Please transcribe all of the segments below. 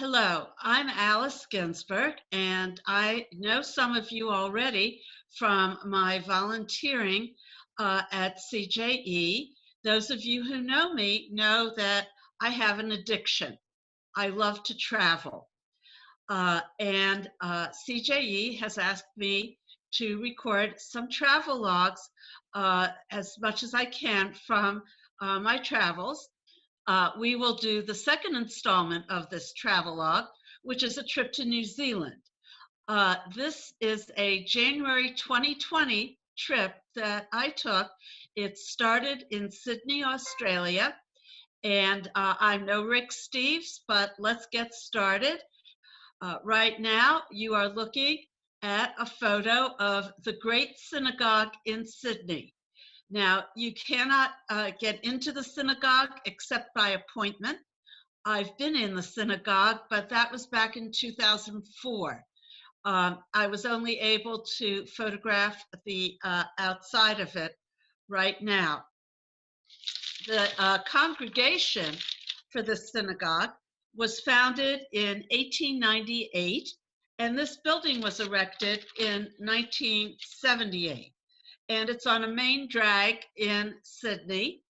Hello, I'm Alice Ginsberg, and I know some of you already from my volunteering at CJE. Those of you who know me know that I have an addiction. I love to travel. And CJE has asked me to record some travel logs as much as I can from my travels. We will do the second installment of this travelogue, which is a trip to New Zealand. This is a January 2020 trip that I took. It started in Sydney, Australia, and I'm no Rick Steves, but let's get started. Right now, you are looking at a photo of the Great Synagogue in Sydney. Now, you cannot get into the synagogue except by appointment. I've been in the synagogue, but that was back in 2004. I was only able to photograph the outside of it right now. The congregation for the synagogue was founded in 1898, and this building was erected in 1978. And it's on a main drag in Sydney,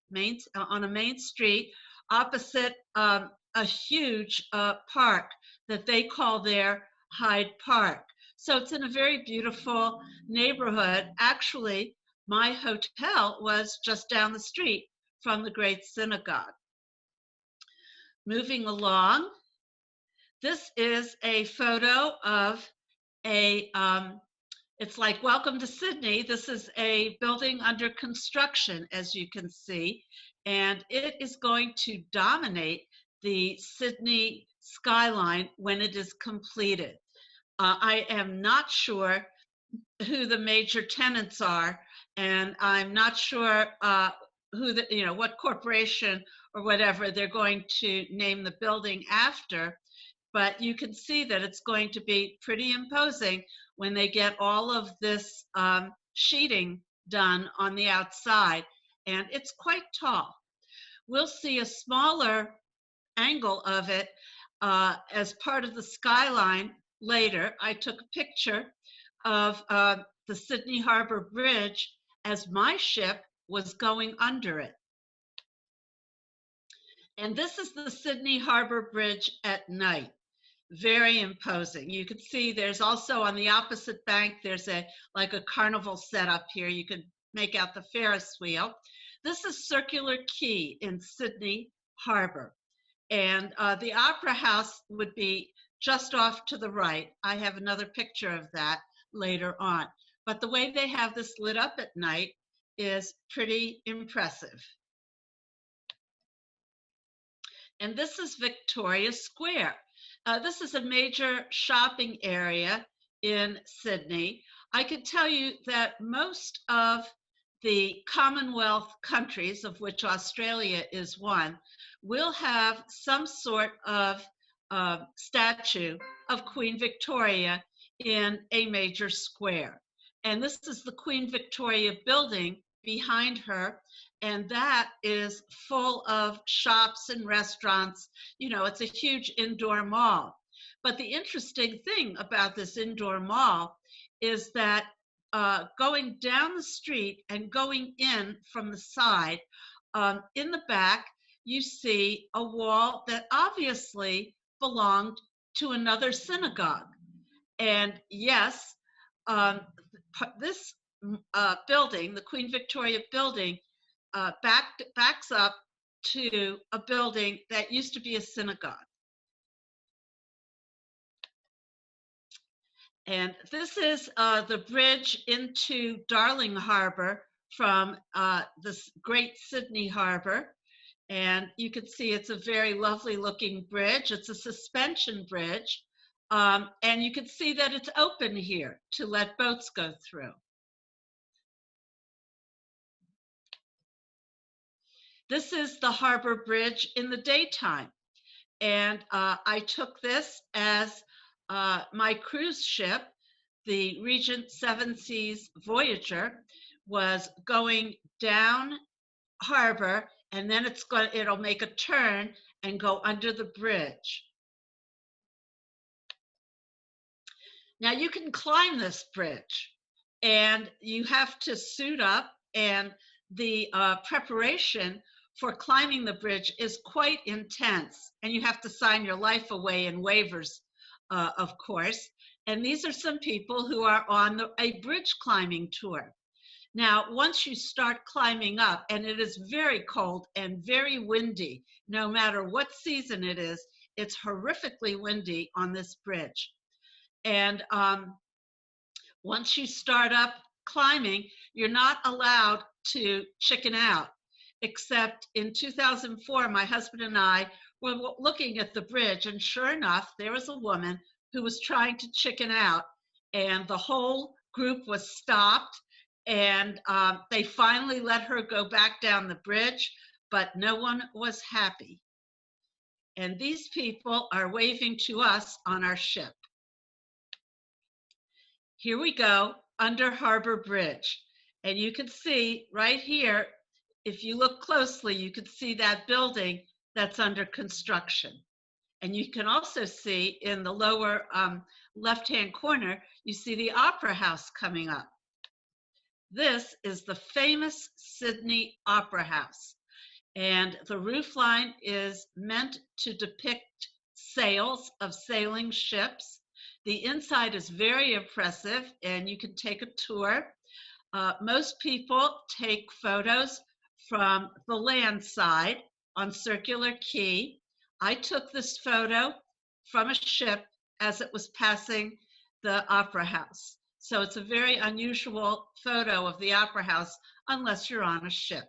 on a main street opposite a huge park that they call their Hyde Park. So it's in a very beautiful neighborhood. Actually, my hotel was just down the street from the Great Synagogue. Moving along, this is a photo of a it's like Welcome to Sydney. This is a building under construction, as you can see, and it is going to dominate the Sydney skyline when it is completed. I am not sure who the major tenants are, and I'm not sure what corporation or whatever they're going to name the building after. But you can see that it's going to be pretty imposing when they get all of this sheeting done on the outside, and it's quite tall. We'll see a smaller angle of it as part of the skyline later. I took a picture of the Sydney Harbor Bridge as my ship was going under it. And this is the Sydney Harbor Bridge at night. Very imposing. You can see there's also on the opposite bank, there's like a carnival set up here. You can make out the Ferris wheel. This is Circular Quay in Sydney Harbor. And the Opera House would be just off to the right. I have another picture of that later on. But the way they have this lit up at night is pretty impressive. And this is Victoria Square. This is a major shopping area in Sydney. I can tell you that most of the Commonwealth countries, of which Australia is one, will have some sort of statue of Queen Victoria in a major square. And this is the Queen Victoria building behind her, and that is full of shops and restaurants. You know, it's a huge indoor mall. But the interesting thing about this indoor mall is that going down the street and going in from the side, in the back, you see a wall that obviously belonged to another synagogue. And yes, this building, the Queen Victoria building, backs up to a building that used to be a synagogue. And this is the bridge into Darling Harbor from this Great Sydney Harbor. And you can see it's a very lovely looking bridge. It's a suspension bridge. And you can see that it's open here to let boats go through. This is the Harbor Bridge in the daytime. And I took this as my cruise ship, the Regent Seven Seas Voyager, was going down harbor, and then it'll make a turn and go under the bridge. Now you can climb this bridge, and you have to suit up, and the preparation for climbing the bridge is quite intense, and you have to sign your life away in waivers, of course. And these are some people who are on a bridge climbing tour. Now, once you start climbing up, and it is very cold and very windy, no matter what season it is, it's horrifically windy on this bridge. And once you start up climbing, you're not allowed to chicken out. Except in 2004, my husband and I were looking at the bridge, and sure enough, there was a woman who was trying to chicken out, and the whole group was stopped, and they finally let her go back down the bridge, but no one was happy. And these people are waving to us on our ship. Here we go, under Harbor Bridge. And you can see right here, if you look closely, you can see that building that's under construction. And you can also see in the lower left-hand corner, you see the Opera House coming up. This is the famous Sydney Opera House. And the roofline is meant to depict sails of sailing ships. The inside is very impressive, and you can take a tour. Most people take photos from the land side on Circular Quay. I took this photo from a ship as it was passing the Opera House. So it's a very unusual photo of the Opera House unless you're on a ship.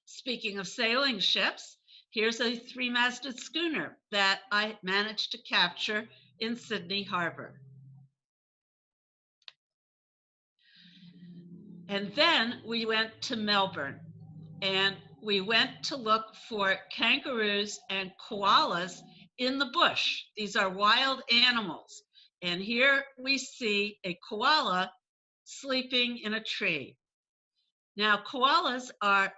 Speaking of sailing ships, here's a three-masted schooner that I managed to capture in Sydney Harbor. And then we went to Melbourne, and we went to look for kangaroos and koalas in the bush. These are wild animals. And here we see a koala sleeping in a tree. Now, koalas are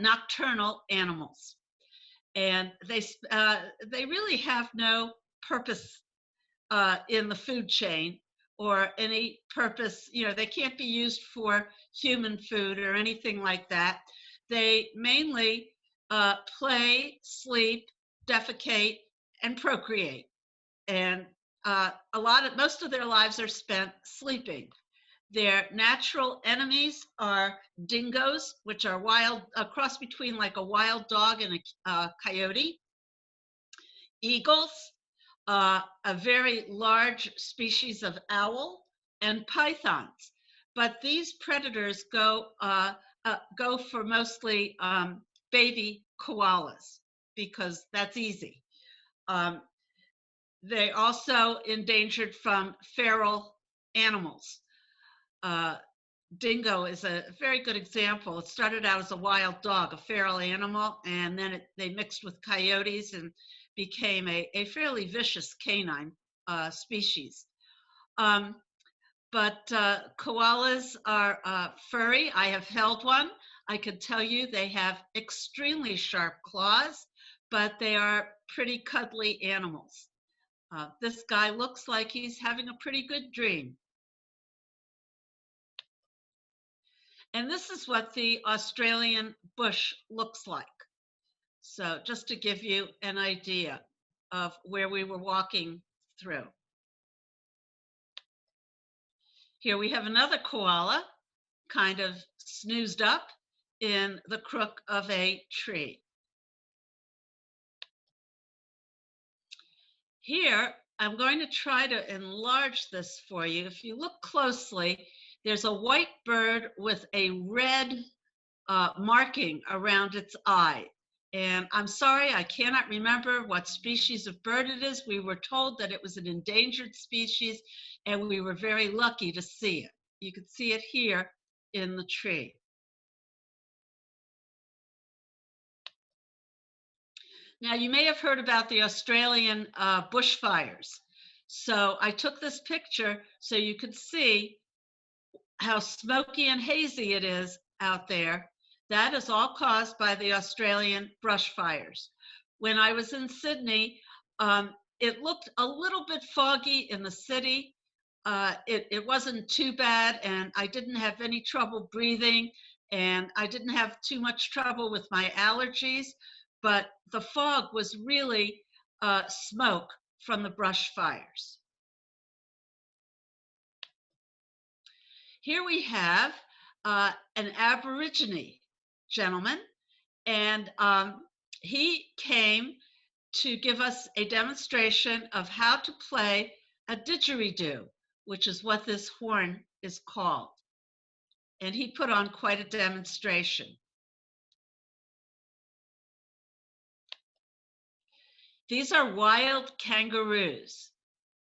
nocturnal animals, and they really have no purpose in the food chain or any purpose. They can't be used for human food or anything like that. They mainly play, sleep, defecate, and procreate, and most of their lives are spent sleeping. Their natural enemies are dingoes, which are a cross between like a wild dog and a coyote, eagles, a very large species of owl, and pythons. But these predators go for mostly baby koalas because that's easy. They're also endangered from feral animals. Dingo is a very good example. It started out as a wild dog, a feral animal, and then they mixed with coyotes and became a fairly vicious canine species. But koalas are furry. I have held one. I can tell you they have extremely sharp claws, but they are pretty cuddly animals. This guy looks like he's having a pretty good dream. And this is what the Australian bush looks like. So just to give you an idea of where we were walking through. Here we have another koala kind of snoozed up in the crook of a tree. Here, I'm going to try to enlarge this for you. If you look closely, there's a white bird with a red marking around its eye. And I'm sorry, I cannot remember what species of bird it is. We were told that it was an endangered species, and we were very lucky to see it. You can see it here in the tree. Now, you may have heard about the Australian bushfires. So I took this picture so you could see how smoky and hazy it is out there. That is all caused by the Australian brush fires. When I was in Sydney, It looked a little bit foggy in the city. It wasn't too bad, and I didn't have any trouble breathing, and I didn't have too much trouble with my allergies, but the fog was really smoke from the brush fires. Here we have an Aborigine gentleman, and he came to give us a demonstration of how to play a didgeridoo, which is what this horn is called. And he put on quite a demonstration. These are wild kangaroos.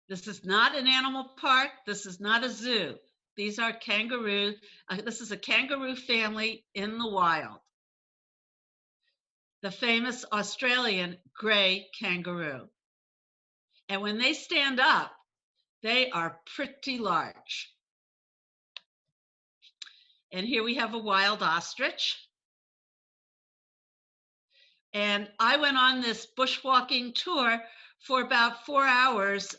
This is not an animal park. This is not a zoo. These are kangaroos. This is a kangaroo family in the wild. The famous Australian grey kangaroo. And when they stand up, they are pretty large. And here we have a wild ostrich. And I went on this bushwalking tour for about 4 hours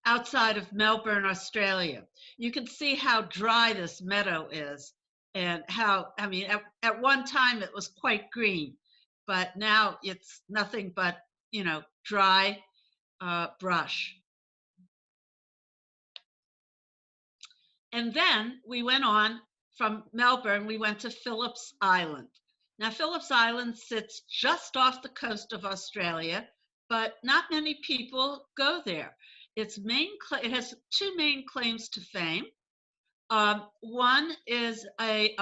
outside of Melbourne, Australia. You can see how dry this meadow is, and how, I mean, at one time it was quite green, but now it's nothing but, you know, dry brush. And then we went on from Melbourne, we went to Phillip's Island. Now, Phillip's Island sits just off the coast of Australia, but not many people go there. It has two main claims to fame. One is a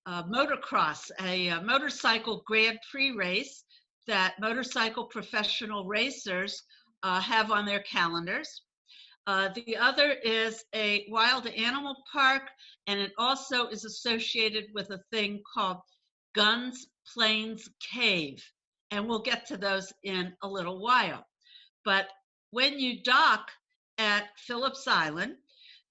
motocross, a motorcycle Grand Prix race that motorcycle professional racers have on their calendars. The other is a wild animal park, and it also is associated with a thing called Guns Plains Cave, and we'll get to those in a little while. But when you dock at Phillip's Island,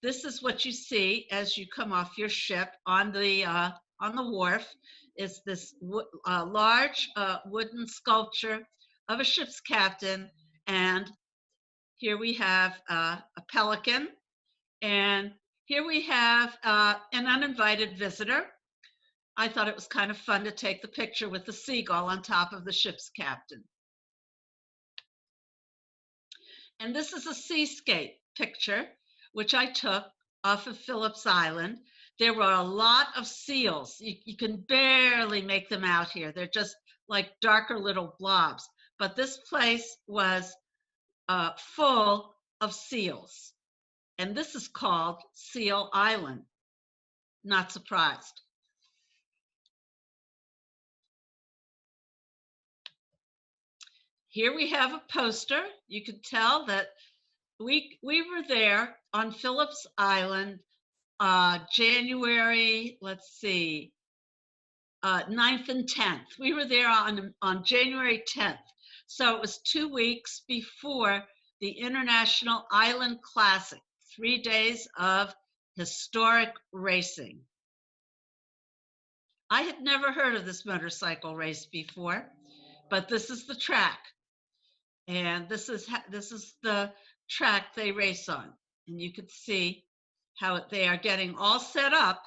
this is what you see as you come off your ship on the wharf. Is this large wooden sculpture of a ship's captain, and here we have a pelican, and here we have an uninvited visitor. I thought it was kind of fun to take the picture with the seagull on top of the ship's captain. And this is a seascape picture, which I took off of Phillip's Island. There were a lot of seals. You can barely make them out here. They're just like darker little blobs. But this place was full of seals. And this is called Seal Island. Not surprised. Here we have a poster. You can tell that we were there on Phillip's Island January, let's see, 9th and 10th. We were there on January 10th. So it was 2 weeks before the International Island Classic, 3 days of historic racing. I had never heard of this motorcycle race before, but this is the track. And this is the track they race on. And you can see how they are getting all set up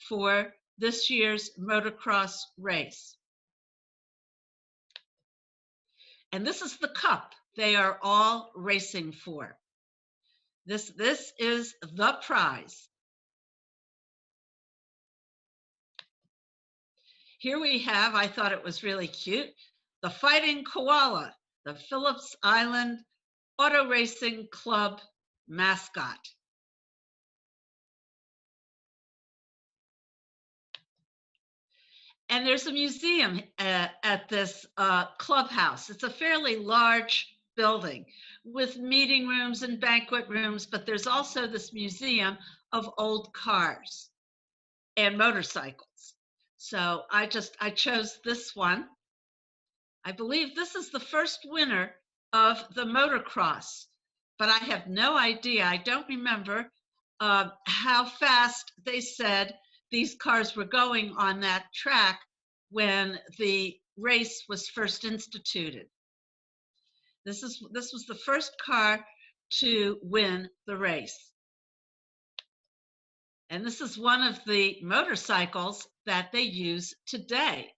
for this year's motocross race. And this is the cup they are all racing for. This is the prize. Here we have, I thought it was really cute, the Fighting Koala, the Phillip's Island Auto Racing Club mascot. And there's a museum at this clubhouse. It's a fairly large building with meeting rooms and banquet rooms, but there's also this museum of old cars and motorcycles. So I chose this one. I believe this is the first winner of the motocross, but I have no idea. I don't remember how fast they said these cars were going on that track when the race was first instituted. This was the first car to win the race. And this is one of the motorcycles that they use today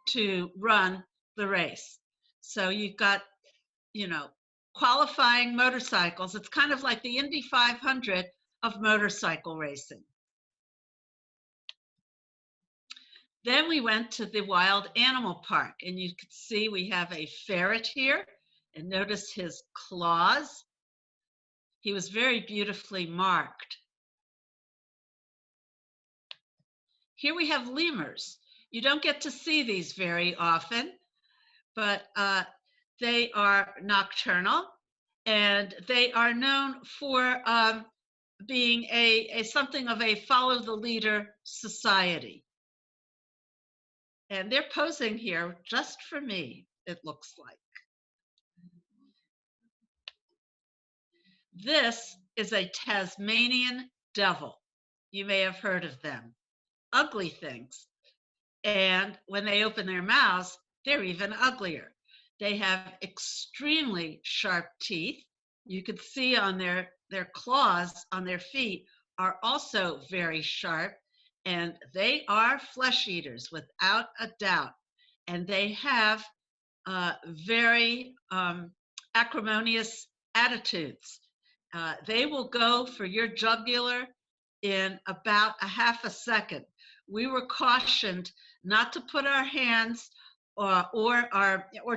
to run the race. So you've got, qualifying motorcycles. It's kind of like the Indy 500 of motorcycle racing. Then we went to the wild animal park, and you can see we have a ferret here, and notice his claws. He was very beautifully marked. Here we have lemurs. You don't get to see these very often, but they are nocturnal, and they are known for being something of a follow the leader society. And they're posing here just for me, it looks like. This is a Tasmanian devil. You may have heard of them. Ugly things. And when they open their mouths, they're even uglier. They have extremely sharp teeth. You can see on their claws on their feet are also very sharp, and they are flesh eaters without a doubt. And they have very acrimonious attitudes. They will go for your jugular in about a half a second. We were cautioned not to put our hands or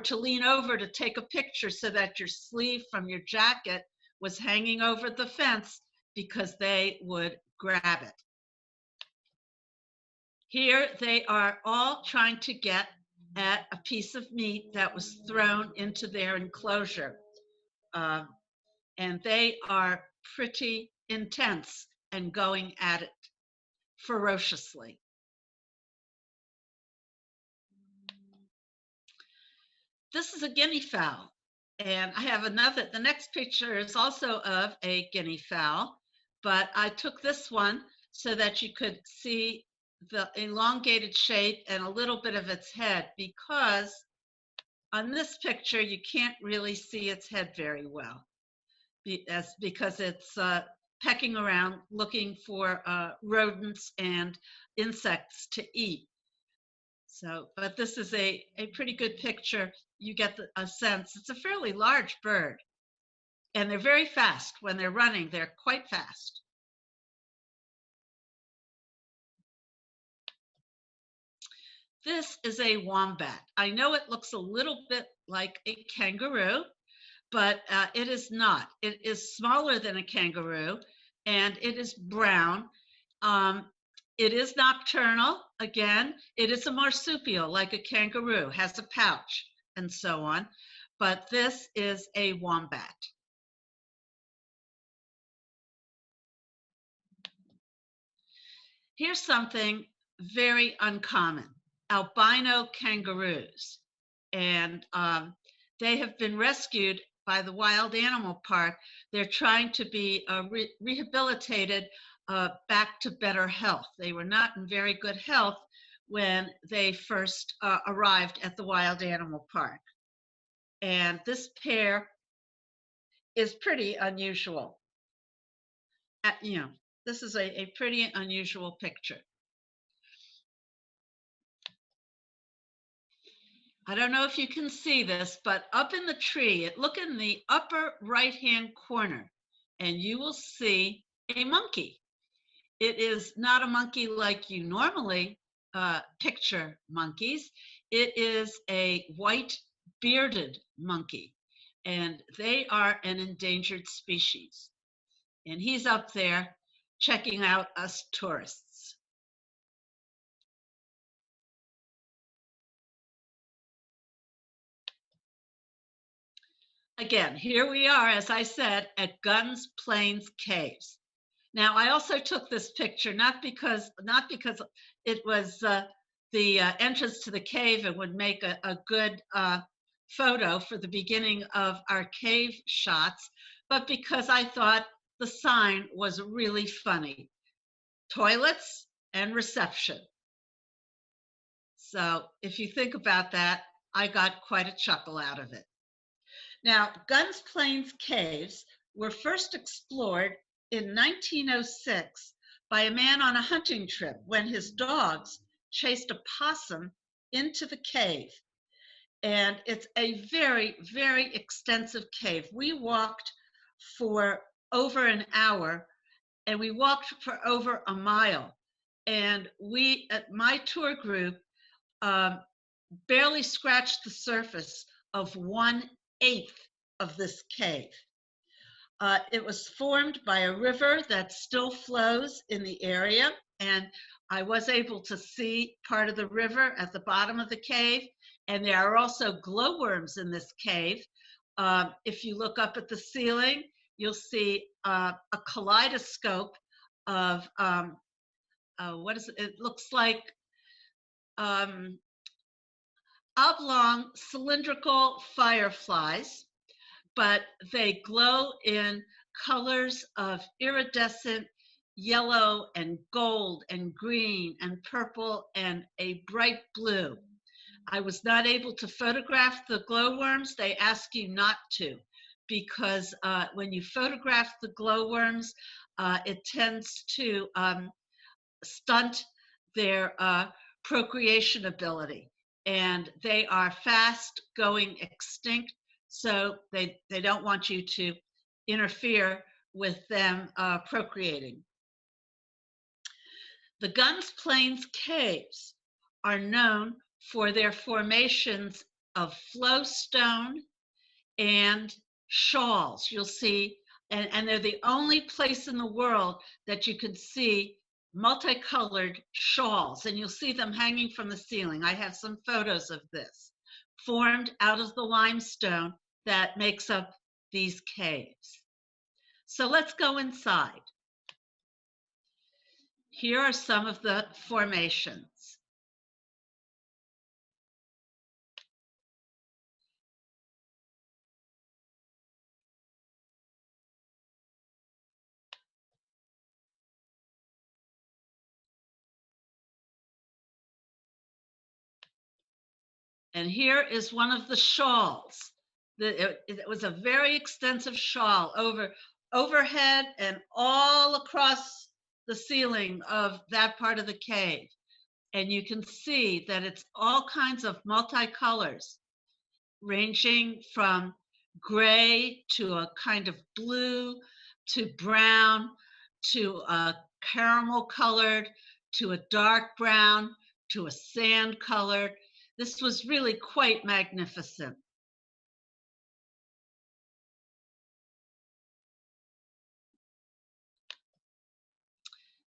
to lean over to take a picture so that your sleeve from your jacket was hanging over the fence, because they would grab it. Here they are all trying to get at a piece of meat that was thrown into their enclosure. And they are pretty intense and going at it ferociously. This is a guinea fowl, and I have another. The next picture is also of a guinea fowl, but I took this one so that you could see the elongated shape and a little bit of its head, because on this picture you can't really see its head very well, because it's pecking around looking for rodents and insects to eat. So, but this is a pretty good picture. You get a sense. It's a fairly large bird, and they're very fast. When they're running, they're quite fast. This is a wombat. I know it looks a little bit like a kangaroo, but it is not. It is smaller than a kangaroo, and it is brown. It is nocturnal. Again, it is a marsupial like a kangaroo, has a pouch and so on, but this is a wombat. Here's something very uncommon: albino kangaroos. And they have been rescued by the Wild Animal Park. They're trying to be rehabilitated back to better health. They were not in very good health when they first arrived at the Wild Animal Park. And this pair is pretty unusual. This is a pretty unusual picture. I don't know if you can see this, but up in the tree, look in the upper right-hand corner, and you will see a monkey. It is not a monkey like you normally picture monkeys. It is a white bearded monkey, and they are an endangered species. And he's up there checking out us tourists. Again, here we are, as I said, at Guns Plains Caves. Now, I also took this picture not because it was the entrance to the cave and would make a good photo for the beginning of our cave shots, but because I thought the sign was really funny: toilets and reception. So if you think about that, I got quite a chuckle out of it. Now, Guns Plains Caves were first explored in 1906 by a man on a hunting trip when his dogs chased a possum into the cave. And it's a very, very extensive cave. We walked for over an hour, and we walked for over a mile. And we, at my tour group, barely scratched the surface of 1/8 of this cave. It was formed by a river that still flows in the area, and I was able to see part of the river at the bottom of the cave, and there are also glowworms in this cave. If you look up at the ceiling, you'll see a kaleidoscope of what is it? It looks like oblong cylindrical fireflies, but they glow in colors of iridescent yellow and gold and green and purple and a bright blue. I was not able to photograph the glowworms. They ask you not to, because when you photograph the glowworms, it tends to stunt their procreation ability, and they are fast going extinct, so they don't want you to interfere with them procreating. The Guns Plains Caves are known for their formations of flowstone and shawls. You'll see, and they're the only place in the world that you can see multicolored shawls, and you'll see them hanging from the ceiling. I have some photos of this, formed out of the limestone that makes up these caves. So let's go inside. Here are some of the formations. And here is one of the shawls. It was a very extensive shawl overhead and all across the ceiling of that part of the cave. And you can see that it's all kinds of multicolors, ranging from gray to a kind of blue to brown to a caramel colored to a dark brown to a sand colored. This was really quite magnificent.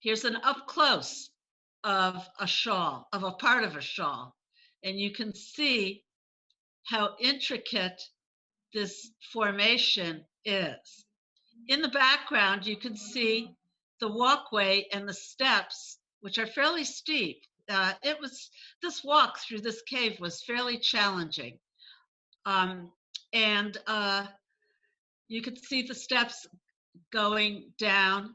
Here's an up close of a shawl, of a part of a shawl, and you can see how intricate this formation is. In the background, you can see the walkway and the steps, which are fairly steep. This walk through this cave was fairly challenging. And you could see the steps going down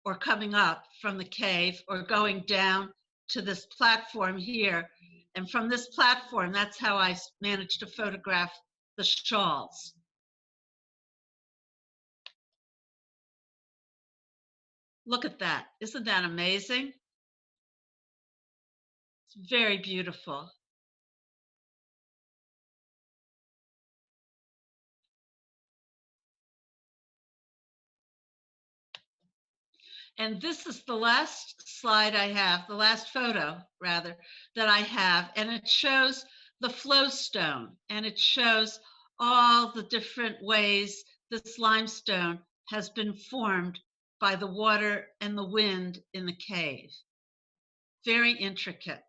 or coming up from the cave or going down to this platform here. And from this platform, that's how I managed to photograph the shawls. Look at that. Isn't that amazing? It's very beautiful. And this is the last slide I have, the last photo, rather, that I have. And it shows the flowstone, and it shows all the different ways this limestone has been formed by the water and the wind in the cave. Very intricate.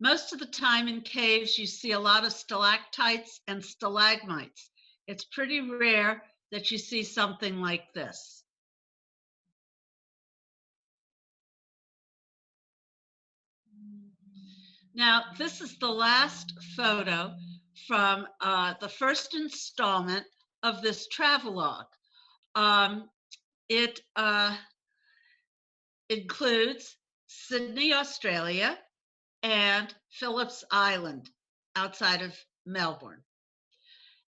Most of the time in caves, you see a lot of stalactites and stalagmites. It's pretty rare that you see something like this. Now, this is the last photo from the first installment of this travelogue. It includes Sydney, Australia, and Phillips Island outside of Melbourne.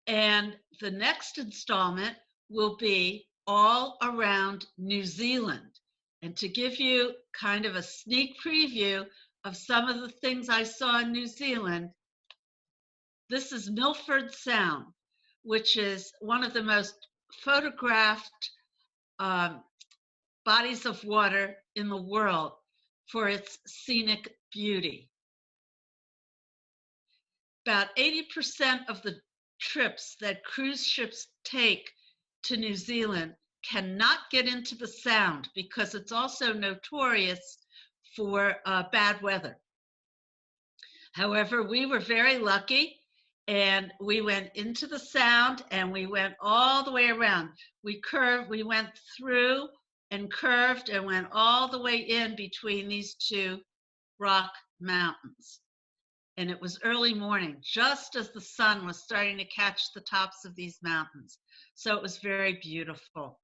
And the next installment will be all around New Zealand. And to give you kind of a sneak preview of some of the things I saw in New Zealand, this is Milford Sound, which is one of the most photographed um, bodies of water in the world for its scenic beauty. About 80% of the trips that cruise ships take to New Zealand cannot get into the Sound because it's also notorious for bad weather. However, we were very lucky and we went into the Sound and we went all the way around. We went through and curved and went all the way in between these two rock mountains. And it was early morning, just as the sun was starting to catch the tops of these mountains. So it was very beautiful.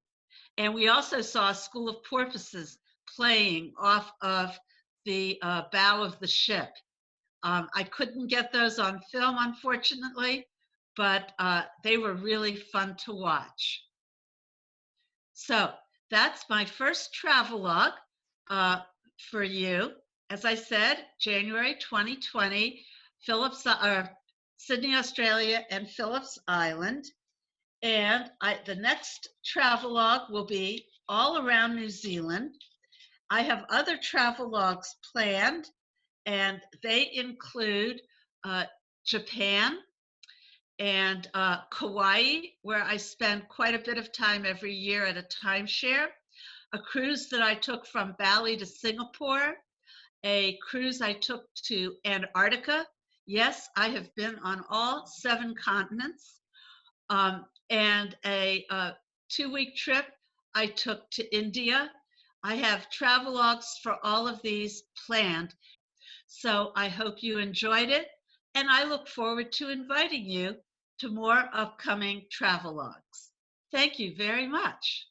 And we also saw a school of porpoises playing off of the bow of the ship. I couldn't get those on film, unfortunately, but they were really fun to watch. So that's my first travelogue for you. As I said, January 2020, Sydney, Australia, and Phillips Island. And the next travelogue will be all around New Zealand. I have other travelogues planned, and they include Japan and Kauai, where I spend quite a bit of time every year at a timeshare, a cruise that I took from Bali to Singapore, a cruise I took to Antarctica. Yes, I have been on all 7 continents. And a 2-week trip I took to India. I have travelogues for all of these planned. So I hope you enjoyed it. And I look forward to inviting you to more upcoming travelogues. Thank you very much.